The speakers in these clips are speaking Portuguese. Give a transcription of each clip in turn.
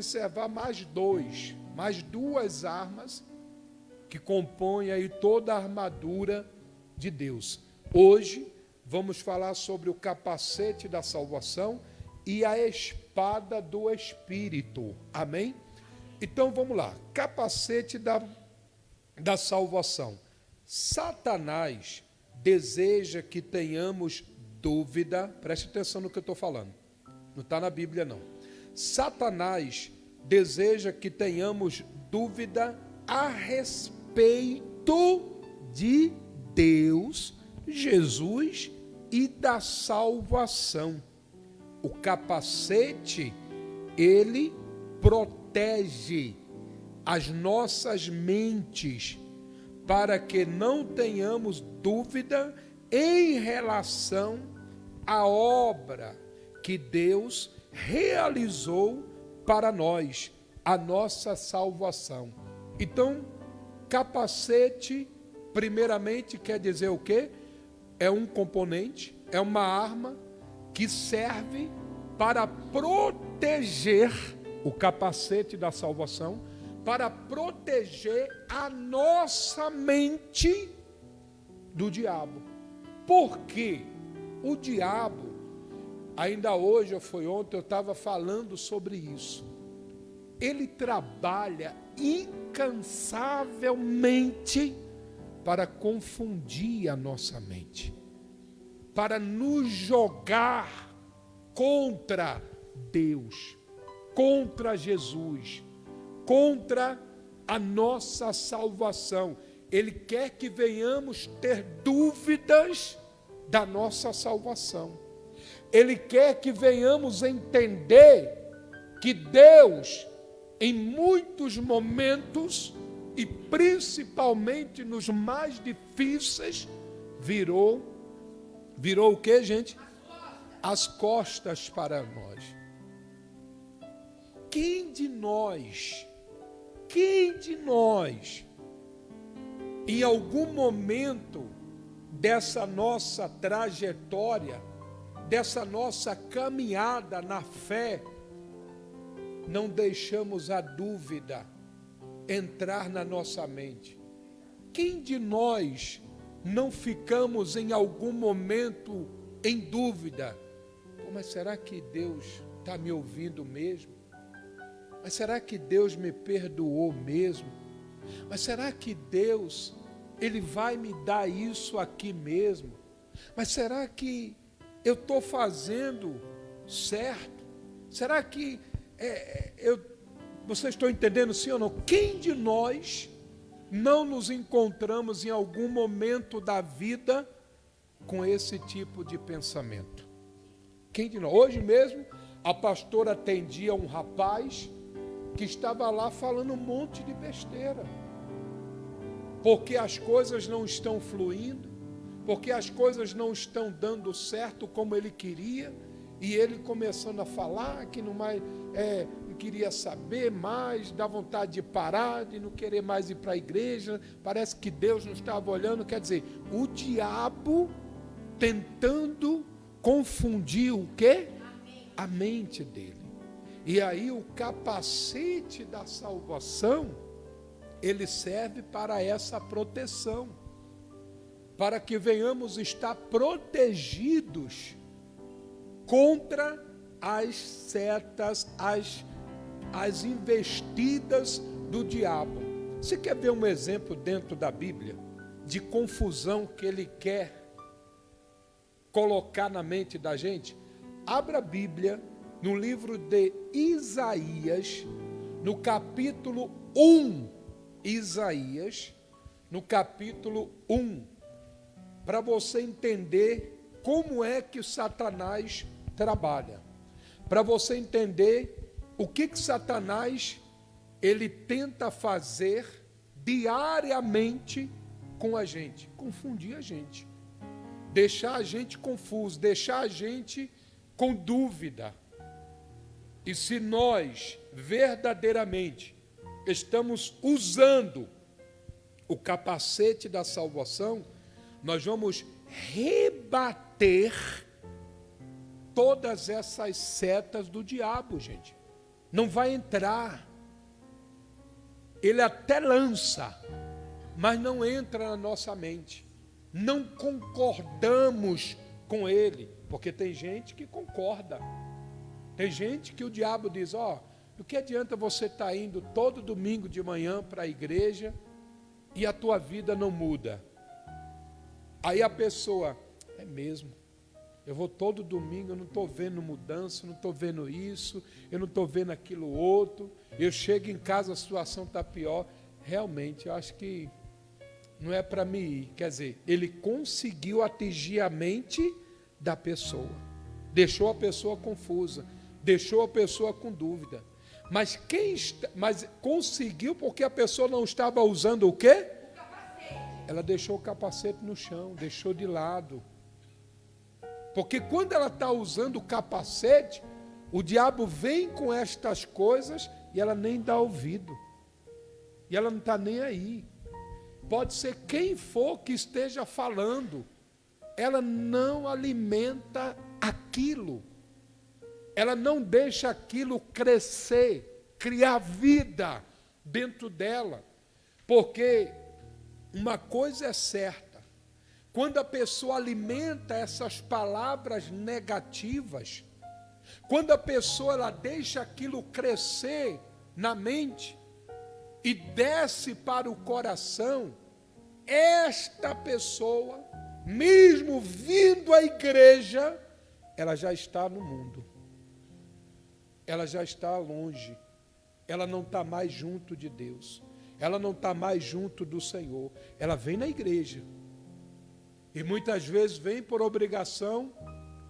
observar mais duas armas que compõem aí toda a armadura de Deus. Hoje vamos falar sobre o capacete da salvação e a espada do Espírito. Amém? Então vamos lá. Capacete da salvação. Satanás deseja que tenhamos dúvida. Preste atenção no que eu estou falando. Não está na Bíblia, não. Satanás deseja que tenhamos dúvida a respeito de Deus, Jesus e da salvação. O capacete, ele protege as nossas mentes para que não tenhamos dúvida em relação à obra que Deus realizou para nós, a nossa salvação. Então, capacete, primeiramente, quer dizer o quê? É um componente, é uma arma que serve para proteger o capacete da salvação, para proteger a nossa mente do diabo. Porque o diabo, ainda hoje ou foi ontem, eu estava falando sobre isso. Ele trabalha incansavelmente para confundir a nossa mente, para nos jogar contra Deus, contra Jesus, contra a nossa salvação. Ele quer que venhamos ter dúvidas da nossa salvação. Ele quer que venhamos entender que Deus, em muitos momentos, e principalmente nos mais difíceis, virou o que, gente? As costas para nós. Quem de nós, em algum momento dessa nossa trajetória, dessa nossa caminhada na fé, não deixamos a dúvida entrar na nossa mente? Quem de nós não ficamos em algum momento em dúvida? Mas será que Deus está me ouvindo mesmo? Mas será que Deus me perdoou mesmo? Mas será que Deus, Ele vai me dar isso aqui mesmo? Mas será que eu estou fazendo certo? Será que vocês estão entendendo, sim ou não? Quem de nós não nos encontramos em algum momento da vida com esse tipo de pensamento? Quem de nós? Hoje mesmo, a pastora atendia um rapaz que estava lá falando um monte de besteira, porque as coisas não estão fluindo, porque as coisas não estão dando certo como ele queria, e ele começando a falar que não queria saber mais, dá vontade de parar, de não querer mais ir para a igreja, parece que Deus não estava olhando. Quer dizer, o diabo tentando confundir o quê? A mente dele. E aí o capacete da salvação, ele serve para essa proteção, para que venhamos estar protegidos contra as setas, as investidas do diabo. Você quer ver um exemplo dentro da Bíblia de confusão que ele quer colocar na mente da gente? Abra a Bíblia no livro de Isaías, no capítulo 1. Isaías, no capítulo 1, para você entender como é que Satanás trabalha, para você entender o que Satanás ele tenta fazer diariamente com a gente, confundir a gente, deixar a gente confuso, deixar a gente com dúvida. E se nós verdadeiramente estamos usando o capacete da salvação, nós vamos rebater todas essas setas do diabo, gente. não vai entrar. Ele até lança, mas não entra na nossa mente. Não concordamos com ele, porque tem gente que concorda. Tem gente que o diabo diz, do que adianta você estar indo todo domingo de manhã para a igreja e a tua vida não muda? Aí a pessoa, é mesmo, eu vou todo domingo, eu não estou vendo mudança, não estou vendo isso, eu não estou vendo aquilo outro, eu chego em casa, a situação está pior. Realmente, eu acho que não é para mim ir. Quer dizer, ele conseguiu atingir a mente da pessoa, deixou a pessoa confusa, deixou a pessoa com dúvida. Mas conseguiu porque a pessoa não estava usando o quê? O capacete. Ela deixou o capacete no chão, deixou de lado. Porque quando ela está usando o capacete, o diabo vem com estas coisas e ela nem dá ouvido. E ela não está nem aí. Pode ser quem for que esteja falando, ela não alimenta aquilo. Ela não deixa aquilo crescer, criar vida dentro dela. Porque uma coisa é certa, quando a pessoa alimenta essas palavras negativas, quando a pessoa ela deixa aquilo crescer na mente e desce para o coração, esta pessoa, mesmo vindo à igreja, ela já está no mundo. Ela já está longe. Ela não está mais junto de Deus. Ela não está mais junto do Senhor. Ela vem na igreja. E muitas vezes vem por obrigação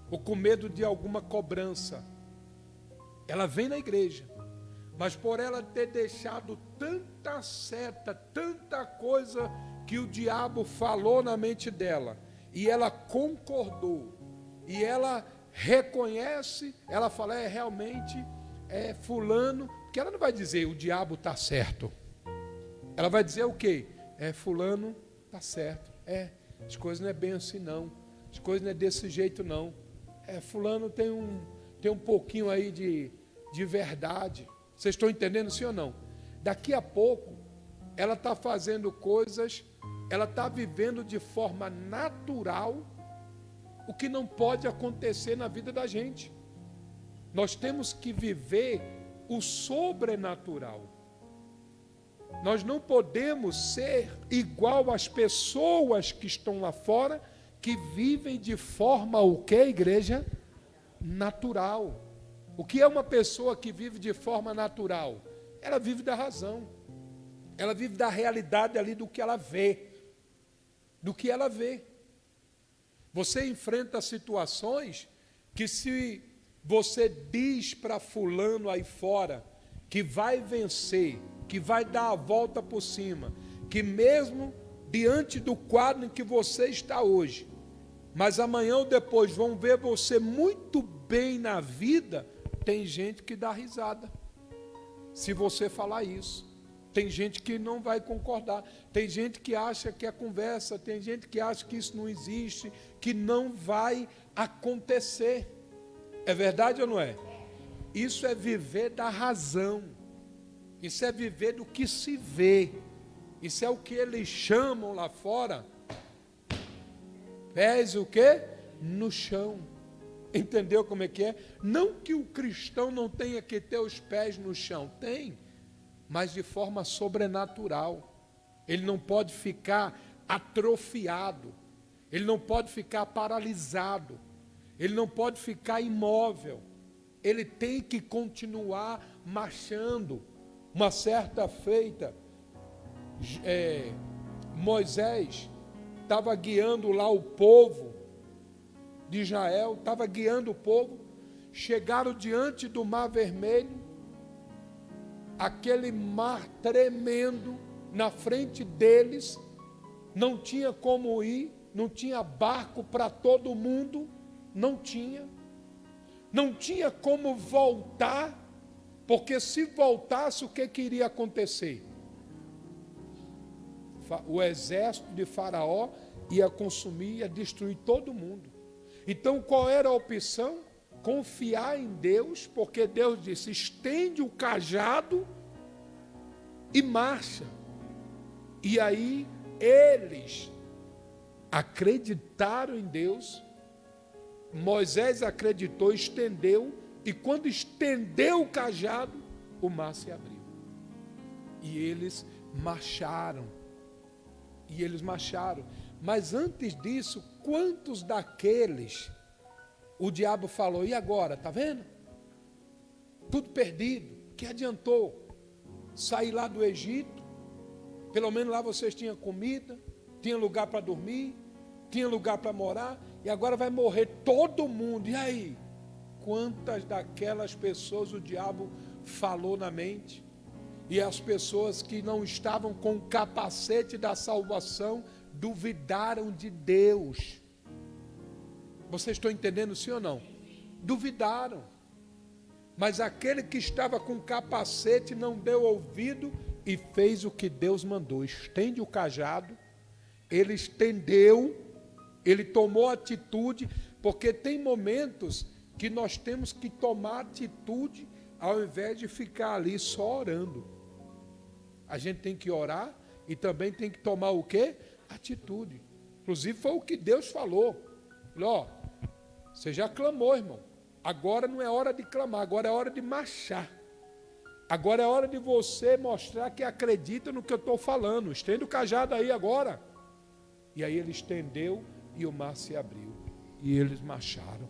ou com medo de alguma cobrança. Ela vem na igreja. Mas por ela ter deixado tanta seta, tanta coisa que o diabo falou na mente dela, e ela concordou, e ela reconhece, ela fala, realmente, fulano, porque ela não vai dizer, o diabo está certo. Ela vai dizer o quê? Fulano está certo. As coisas não é bem assim não. As coisas não é desse jeito não. Fulano tem um pouquinho aí de verdade. Vocês estão entendendo, sim ou não? Daqui a pouco, ela está fazendo coisas, ela está vivendo de forma natural o que não pode acontecer na vida da gente. Nós temos que viver o sobrenatural. Nós não podemos ser igual às pessoas que estão lá fora, que vivem de forma o quê, igreja? Natural. O que é uma pessoa que vive de forma natural? Ela vive da razão. Ela vive da realidade ali do que ela vê. Do que ela vê. Você enfrenta situações que se você diz para fulano aí fora que vai vencer, que vai dar a volta por cima, que mesmo diante do quadro em que você está hoje, mas amanhã ou depois vão ver você muito bem na vida, tem gente que dá risada se você falar isso. Tem gente que não vai concordar, tem gente que acha que é conversa, tem gente que acha que isso não existe, que não vai acontecer. É verdade ou não é? Isso é viver da razão. Isso é viver do que se vê. Isso é o que eles chamam lá fora. Pés o quê? No chão. Entendeu como é que é? Não que o cristão não tenha que ter os pés no chão. Tem. Mas de forma sobrenatural. Ele não pode ficar atrofiado. Ele não pode ficar paralisado. Ele não pode ficar imóvel. Ele tem que continuar marchando. Uma certa feita, Moisés estava guiando lá o povo de Israel, estava guiando o povo, chegaram diante do Mar Vermelho, aquele mar tremendo na frente deles, não tinha como ir, não tinha barco para todo mundo, não tinha como voltar, porque se voltasse, o que iria acontecer? O exército de Faraó ia consumir, ia destruir todo mundo. Então, qual era a opção? confiar em Deus, porque Deus disse: estende o cajado e marcha. E aí eles acreditaram em Deus. Moisés acreditou, estendeu, e quando estendeu o cajado, o mar se abriu. E eles marcharam. Mas antes disso, quantos daqueles o diabo falou: e agora, está vendo? Tudo perdido, que adiantou? Sair lá do Egito, pelo menos lá vocês tinham comida, tinham lugar para dormir, tinham lugar para morar, e agora vai morrer todo mundo. E aí? Quantas daquelas pessoas o diabo falou na mente? E as pessoas que não estavam com o capacete da salvação duvidaram de Deus. Vocês estão entendendo, sim ou não? Duvidaram. Mas aquele que estava com capacete não deu ouvido e fez o que Deus mandou. Estende o cajado, ele estendeu, ele tomou atitude, porque tem momentos que nós temos que tomar atitude ao invés de ficar ali só orando. A gente tem que orar e também tem que tomar o quê? Atitude. Inclusive foi o que Deus falou. Ó, você já clamou, irmão. Agora não é hora de clamar, agora é hora de marchar. Agora é hora de você mostrar que acredita no que eu estou falando. Estende o cajado aí agora. E aí ele estendeu e o mar se abriu. E eles marcharam.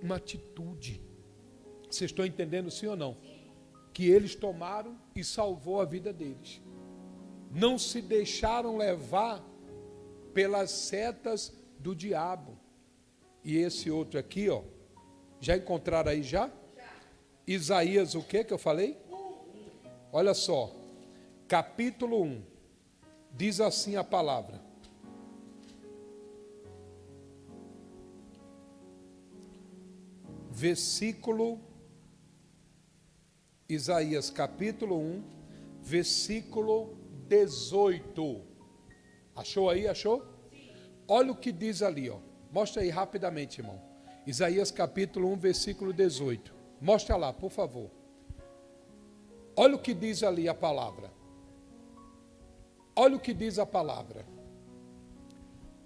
Uma atitude. Vocês estão entendendo, sim ou não? Que eles tomaram e salvou a vida deles. Não se deixaram levar pelas setas do diabo. E esse outro aqui, ó, já encontraram aí já? Isaías, o que eu falei? Olha só, capítulo 1, diz assim a palavra: versículo, Isaías capítulo 1, versículo 18. Achou aí, achou? Olha o que diz ali, ó. Mostra aí rapidamente, irmão. Isaías capítulo 1, versículo 18. Mostra lá, por favor. Olha o que diz ali a palavra. Olha o que diz a palavra.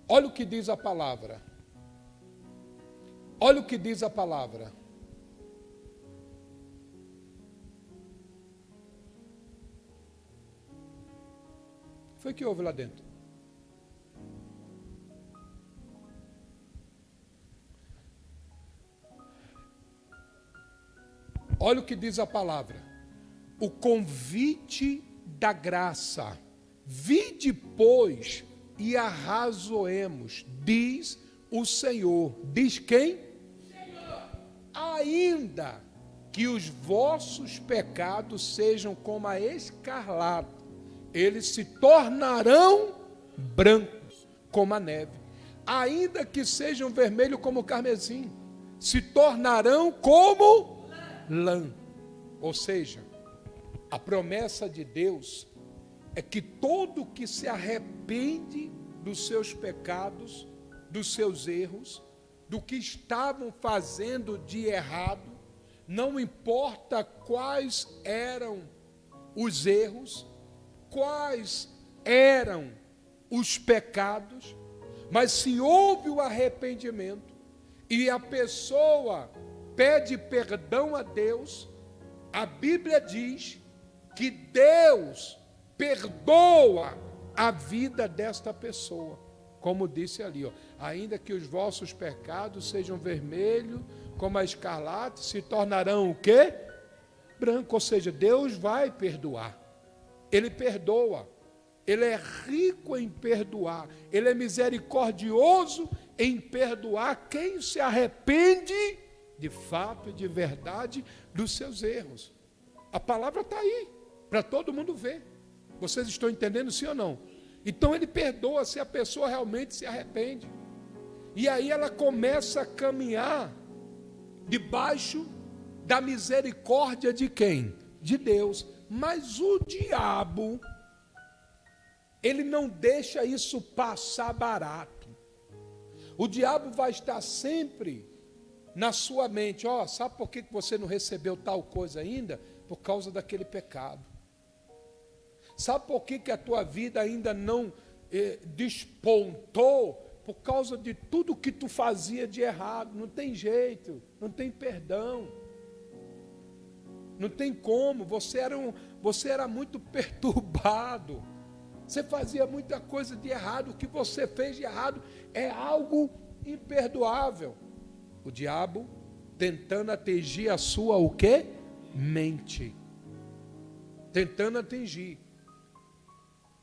Olha o que diz a palavra. Olha o que diz a palavra. Foi o que houve lá dentro? Olha o que diz a palavra. O convite da graça. Vinde, pois, e arrazoemos, diz o Senhor. Diz quem? Senhor. Ainda que os vossos pecados sejam como a escarlata, eles se tornarão brancos como a neve. Ainda que sejam vermelhos como o carmesim, se tornarão como lã. Ou seja, a promessa de Deus é que todo que se arrepende dos seus pecados, dos seus erros, do que estavam fazendo de errado, não importa quais eram os erros, quais eram os pecados, mas se houve o arrependimento e a pessoa pede perdão a Deus, a Bíblia diz que Deus perdoa a vida desta pessoa. Como disse ali, ó, ainda que os vossos pecados sejam vermelhos como a escarlate, se tornarão o quê? Branco. Ou seja, Deus vai perdoar. Ele perdoa. Ele é rico em perdoar. Ele é misericordioso em perdoar quem se arrepende de fato e de verdade dos seus erros. A palavra está aí, para todo mundo ver. Vocês estão entendendo, sim ou não? Então ele perdoa se a pessoa realmente se arrepende. E aí ela começa a caminhar debaixo da misericórdia de quem? De Deus. Mas o diabo, ele não deixa isso passar barato. O diabo vai estar sempre na sua mente, sabe por que você não recebeu tal coisa ainda? Por causa daquele pecado. Sabe por que a tua vida ainda não despontou? Por causa de tudo que tu fazia de errado. Não tem jeito, não tem perdão. Não tem como, você era muito perturbado. Você fazia muita coisa de errado. O que você fez de errado é algo imperdoável. O diabo tentando atingir a sua o quê? Mente. Tentando atingir.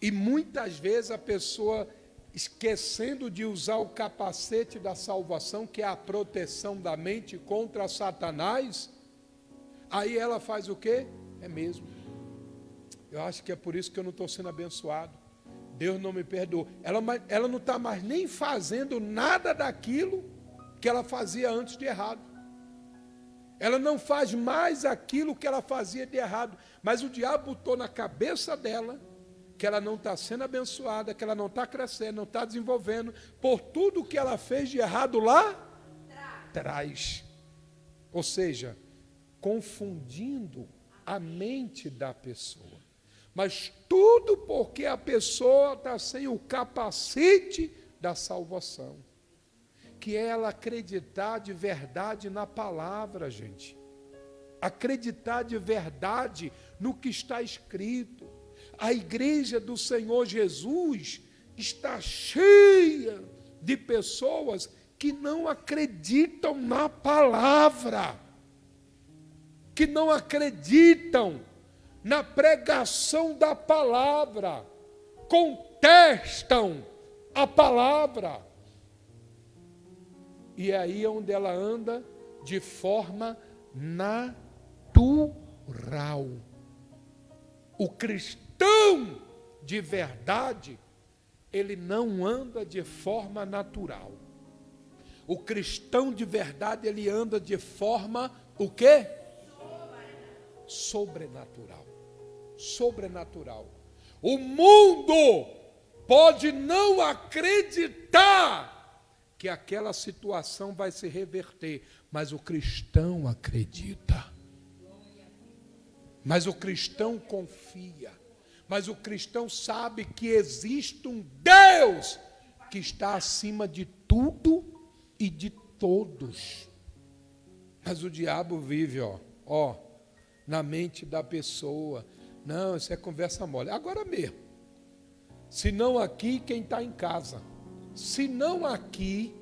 E muitas vezes a pessoa esquecendo de usar o capacete da salvação, que é a proteção da mente contra Satanás, aí ela faz o quê? É mesmo. Eu acho que é por isso que eu não estou sendo abençoado. Deus não me perdoou. Ela não está mais nem fazendo nada daquilo que ela fazia antes de errado. Ela não faz mais aquilo que ela fazia de errado. Mas o diabo botou na cabeça dela que ela não está sendo abençoada, que ela não está crescendo, não está desenvolvendo, por tudo que ela fez de errado lá atrás. Ou seja, confundindo a mente da pessoa. Mas tudo porque a pessoa está sem o capacete da salvação. Que é ela acreditar de verdade na palavra, gente. Acreditar de verdade no que está escrito. A igreja do Senhor Jesus está cheia de pessoas que não acreditam na palavra. Que não acreditam na pregação da palavra, contestam a palavra. E é aí onde ela anda de forma natural. O cristão de verdade, ele não anda de forma natural. O cristão de verdade, ele anda de forma, o quê? Sobrenatural. Sobrenatural. O mundo pode não acreditar que aquela situação vai se reverter, mas o cristão acredita. Mas o cristão confia. Mas o cristão sabe que existe um Deus que está acima de tudo e de todos. Mas o diabo vive, na mente da pessoa. Não, isso é conversa mole. Agora mesmo. Se não aqui, quem está em casa. Se não aqui,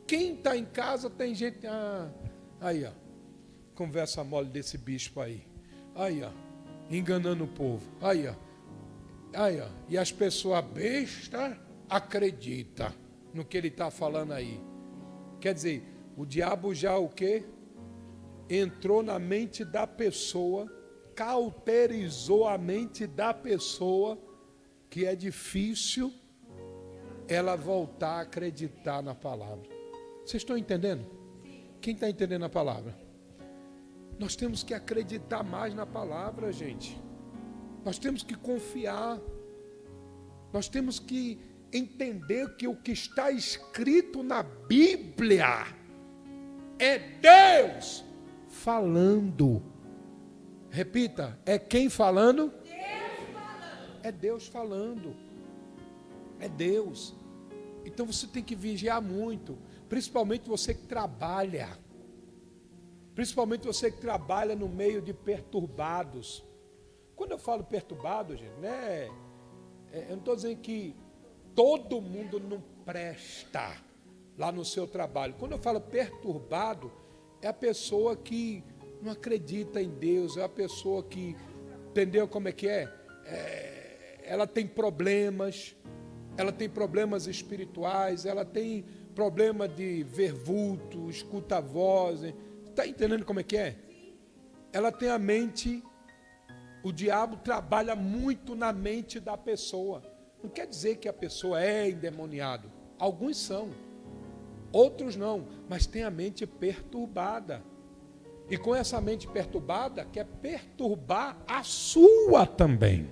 quem está em casa tem gente... aí, conversa mole desse bispo aí. Aí, enganando o povo. Aí, e as pessoas bestas acreditam no que ele está falando aí. Quer dizer, o diabo já o quê? Entrou na mente da pessoa, cauterizou a mente da pessoa, que é difícil ela voltar a acreditar na palavra. Vocês estão entendendo? Quem está entendendo a palavra? Nós temos que acreditar mais na palavra, gente. Nós temos que confiar. Nós temos que entender que o que está escrito na Bíblia é Deus falando. Repita, é quem falando? Deus falando. É Deus falando. É Deus. Então você tem que vigiar muito, principalmente você que trabalha. Principalmente você que trabalha no meio de perturbados. Quando eu falo perturbado, gente, eu não estou dizendo que todo mundo não presta lá no seu trabalho. Quando eu falo perturbado, é a pessoa que não acredita em Deus, é a pessoa que, entendeu como é que é? Ela tem problemas espirituais, ela tem problema de ver vulto, escuta voz. Está entendendo como é que é? Ela tem a mente, o diabo trabalha muito na mente da pessoa. Não quer dizer que a pessoa é endemoniado. Alguns são, outros não, mas tem a mente perturbada. E com essa mente perturbada, quer perturbar a sua também.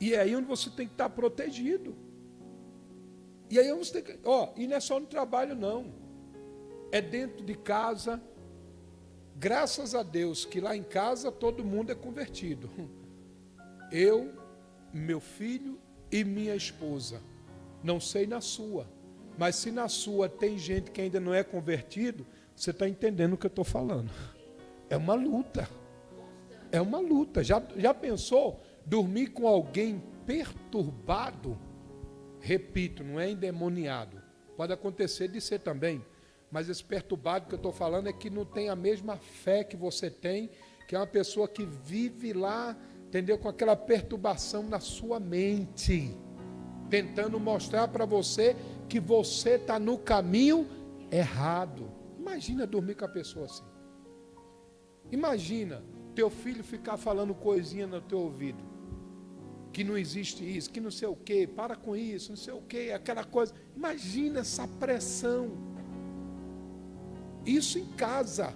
E é aí onde você tem que estar protegido. E aí você tem que... e não é só no trabalho, não. é dentro de casa. Graças a Deus que lá em casa todo mundo é convertido. Eu, meu filho e minha esposa. Não sei na sua, mas se na sua tem gente que ainda não é convertido, você está entendendo o que eu estou falando. É uma luta. É uma luta. Já pensou dormir com alguém perturbado? Repito, não é endemoniado. Pode acontecer de ser também. Mas esse perturbado que eu estou falando é que não tem a mesma fé que você tem, que é uma pessoa que vive lá, entendeu? Com aquela perturbação na sua mente, tentando mostrar para você que você está no caminho errado. Imagina dormir com a pessoa assim. Imagina teu filho ficar falando coisinha no teu ouvido, que não existe isso, que não sei o quê, para com isso, não sei o quê, aquela coisa. Imagina essa pressão. Isso em casa.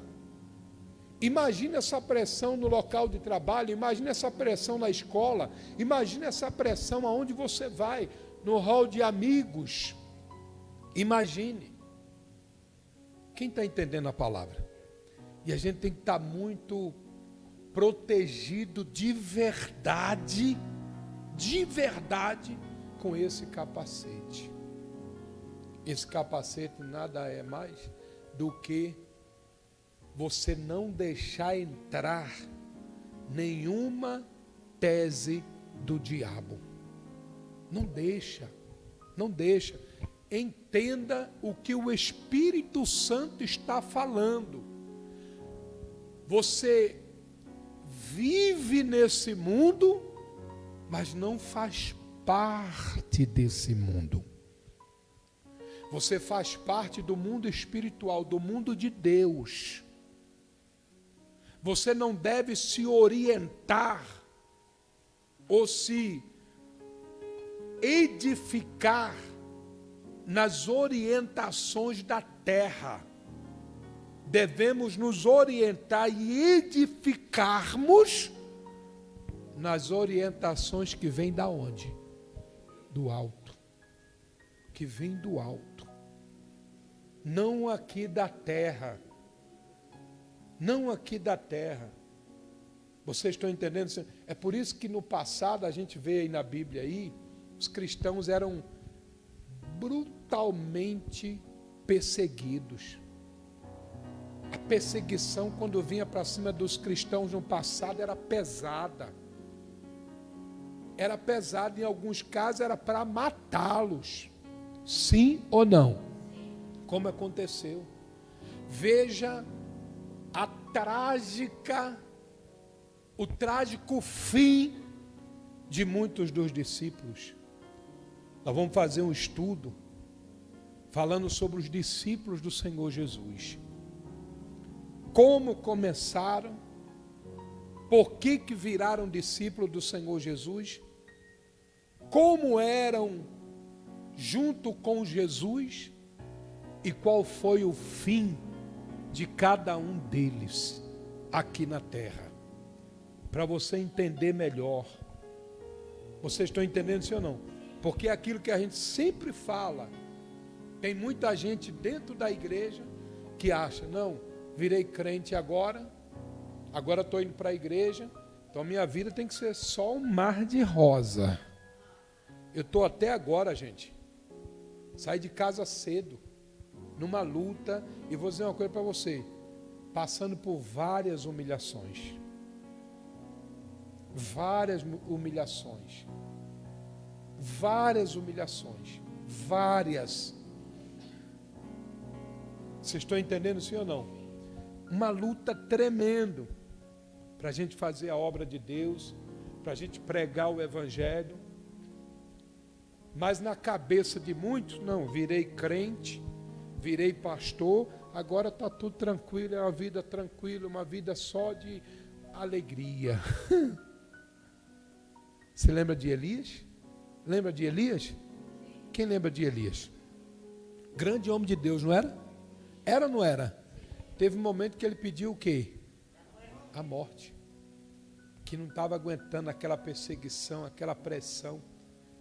Imagina essa pressão no local de trabalho, imagina essa pressão na escola, imagina essa pressão aonde você vai, no hall de amigos. Imagine. Quem está entendendo a palavra? E a gente tem que estar muito protegido de verdade, com esse capacete. Esse capacete nada é mais do que você não deixar entrar nenhuma tese do diabo. Não deixa. Entenda o que o Espírito Santo está falando. Você vive nesse mundo, mas não faz parte desse mundo. Você faz parte do mundo espiritual, do mundo de Deus. Você não deve se orientar ou se edificar nas orientações da terra. Devemos nos orientar e edificarmos nas orientações que vêm da onde? Do alto. Que vem do alto. Não aqui da terra. Não aqui da terra. Vocês estão entendendo? É por isso que no passado a gente vê aí na Bíblia aí, os cristãos eram brutalmente perseguidos. A perseguição quando vinha para cima dos cristãos no passado era pesada. Era pesada, em alguns casos era para matá-los. Sim ou não? Como aconteceu. Veja o trágico fim de muitos dos discípulos. Nós vamos fazer um estudo falando sobre os discípulos do Senhor Jesus. Como começaram, por que viraram discípulos do Senhor Jesus, como eram junto com Jesus e qual foi o fim de cada um deles aqui na terra. Para você entender melhor. Vocês estão entendendo isso ou não? Porque é aquilo que a gente sempre fala. Tem muita gente dentro da igreja que acha, não, virei crente agora estou indo para a igreja, então a minha vida tem que ser só um mar de rosa. Eu estou até agora, gente, saí de casa cedo, numa luta, e vou dizer uma coisa para você, passando por várias humilhações. Várias humilhações. Vocês estão entendendo sim ou não? Uma luta tremendo para a gente fazer a obra de Deus, para a gente pregar o Evangelho. Mas na cabeça de muitos, não, virei crente, virei pastor, agora está tudo tranquilo, é uma vida tranquila, uma vida só de alegria. Você lembra de Elias? Lembra de Elias? Quem lembra de Elias? Grande homem de Deus, não era? Era ou não era? Teve um momento que ele pediu o quê? A morte. Que não estava aguentando aquela perseguição, aquela pressão.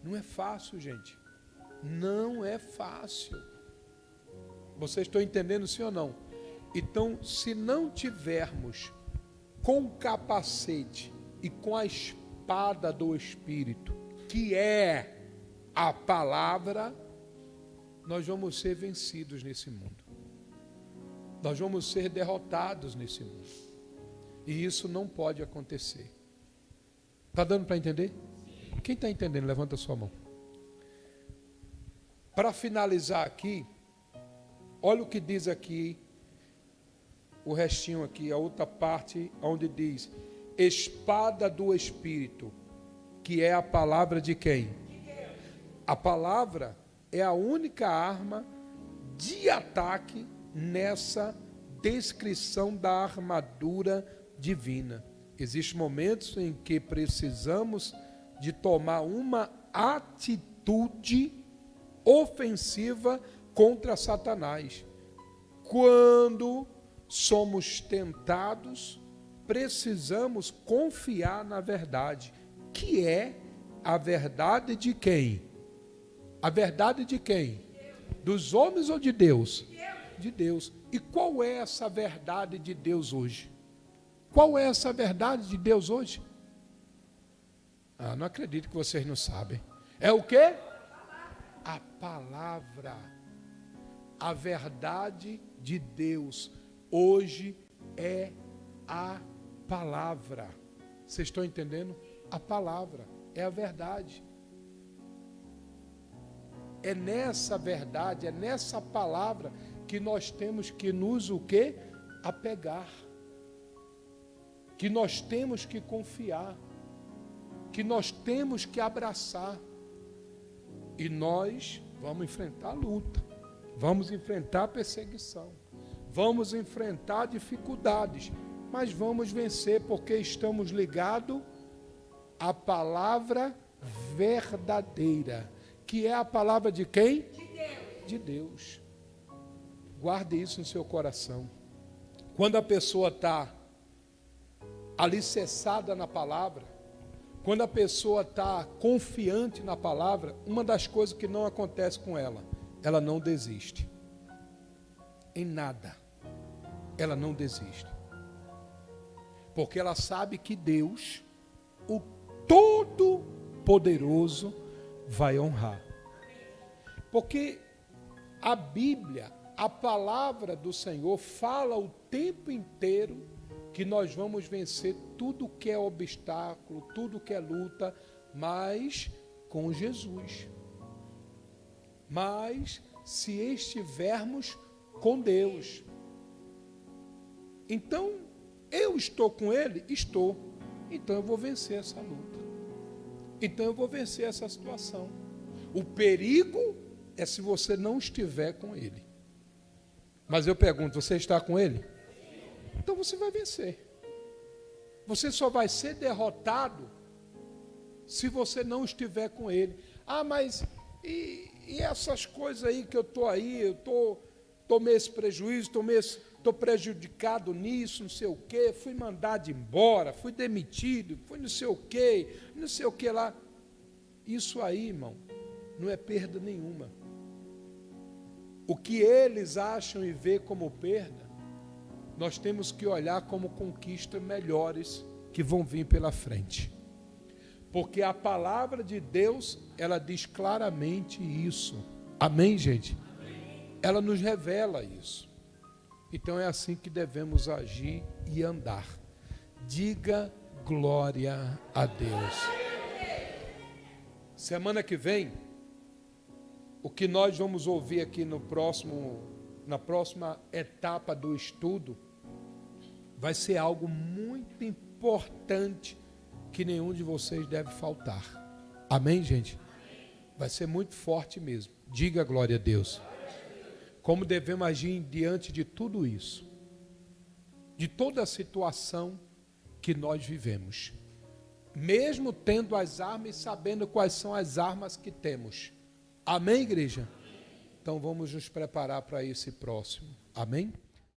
Não é fácil, gente. Não é fácil. Vocês estão entendendo, sim ou não? Então, se não tivermos com o capacete e com a espada do Espírito, que é a palavra, nós vamos ser vencidos nesse mundo. Nós vamos ser derrotados nesse mundo. E isso não pode acontecer. Está dando para entender? Quem está entendendo, levanta a sua mão. Para finalizar aqui, olha o que diz aqui, o restinho aqui, a outra parte, onde diz, espada do Espírito, que é a palavra de quem? A palavra é a única arma de ataque nessa descrição da armadura divina. Existem momentos em que precisamos de tomar uma atitude ofensiva contra Satanás. Quando somos tentados, precisamos confiar na verdade, que é a verdade de quem? A verdade de quem? Dos homens ou de Deus? De Deus. E qual é essa verdade de Deus hoje? Qual é essa verdade de Deus hoje? Não acredito que vocês não sabem. É o quê? A palavra. A verdade de Deus hoje é a palavra. Vocês estão entendendo? A palavra é a verdade. É nessa verdade, é nessa palavra que nós temos que nos o quê? Apegar. Que nós temos que confiar. Que nós temos que abraçar. E nós vamos enfrentar a luta. Vamos enfrentar a perseguição. Vamos enfrentar dificuldades. Mas vamos vencer porque estamos ligados à palavra verdadeira. Que é a palavra de quem? De Deus. De Deus. Guarde isso no seu coração. Quando a pessoa está alicerçada na palavra, quando a pessoa está confiante na palavra, uma das coisas que não acontece com ela, ela não desiste. Em nada. Ela não desiste. Porque ela sabe que Deus, o Todo-Poderoso, vai honrar. Porque a Bíblia, a palavra do Senhor, fala o tempo inteiro que nós vamos vencer tudo que é obstáculo, tudo que é luta, mas com Jesus. Mas se estivermos com Deus. Então, eu estou com Ele? Estou. Então eu vou vencer essa luta. Então eu vou vencer essa situação. O perigo é se você não estiver com Ele. Mas eu pergunto, você está com Ele? Então você vai vencer. Você só vai ser derrotado se você não estiver com Ele. Mas e essas coisas aí que eu estou aí, tomei esse prejuízo, estou prejudicado nisso, não sei o quê, fui mandado embora, fui demitido, fui não sei o que lá. Isso aí, irmão, não é perda nenhuma. O que eles acham e vê como perda, nós temos que olhar como conquistas melhores que vão vir pela frente. Porque a palavra de Deus, ela diz claramente isso. Amém, gente? Amém. Ela nos revela isso. Então é assim que devemos agir e andar. Diga glória a Deus. Semana que vem, o que nós vamos ouvir aqui na próxima etapa do estudo, vai ser algo muito importante que nenhum de vocês deve faltar. Amém, gente? Vai ser muito forte mesmo. Diga glória a Deus. Como devemos agir diante de tudo isso, de toda a situação que nós vivemos, mesmo tendo as armas e sabendo quais são as armas que temos. Amém, igreja? Então vamos nos preparar para esse próximo. Amém?